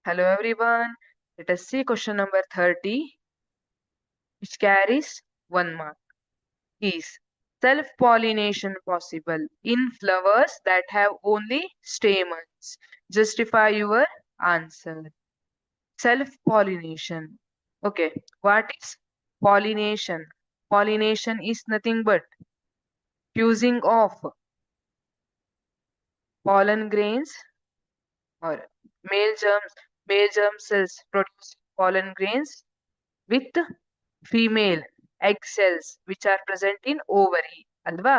Hello everyone. Let us see question number 30, which carries 1 mark. Is self-pollination possible in flowers that have only stamens? Justify your answer. Self-pollination. Okay, what is pollination? Pollination is nothing but fusing of pollen grains or male germs, male germ cells produce pollen grains with female egg cells which are present in ovary ಅಲ್ವಾ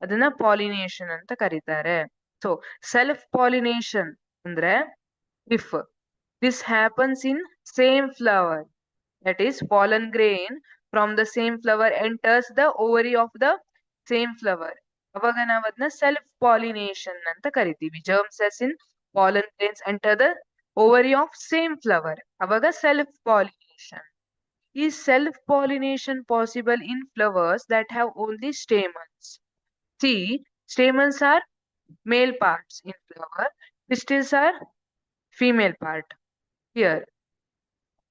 ಅದನ್ನ pollination ಅಂತ ಕರೀತಾರೆ. So self pollination ಅಂದ್ರೆ if this happens in same flower, that is pollen grain from the same flower enters the ovary of the same flower, ಅವಾಗ ನಾವು ಅದನ್ನ self pollination ಅಂತ ಕರಿತೀವಿ. germ cells in pollen grains enter the ovary of same flower, ಅವಾಗ self pollination. Is self-pollination possible in flowers that have only stamens? See, stamens are male parts in flower, pistils are female part. Here,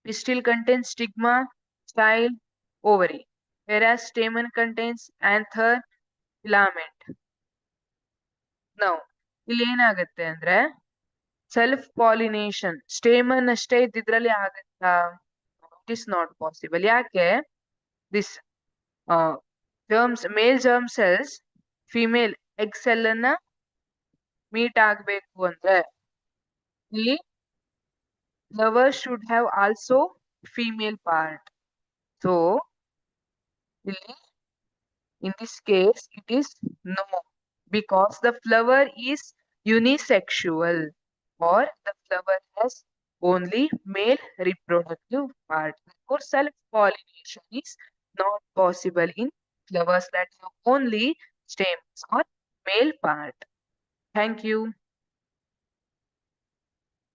pistil contains stigma, style, ovary, whereas stamen contains anther, filament. Now, ಇಲ್ಲಿ ಏನಾಗುತ್ತೆ ಅಂದ್ರೆ self pollination stamen ಅಷ್ಟೇ ಇದ್ದಿದ್ರಲ್ಲಿ ಆಗುತ್ತಾ? It is not possible. ಯಾಕೆ? This male germ cells female egg cell ಅನ್ನ meet ಆಗ್ಬೇಕು ಅಂದ್ರೆ ಇಲ್ಲಿ flower should have also female part. So ಇಲ್ಲಿ in this case it is no, because the flower is unisexual or the flower has only male reproductive part. Therefore self pollination is not possible in flowers that have only stamens or male part. Thank you.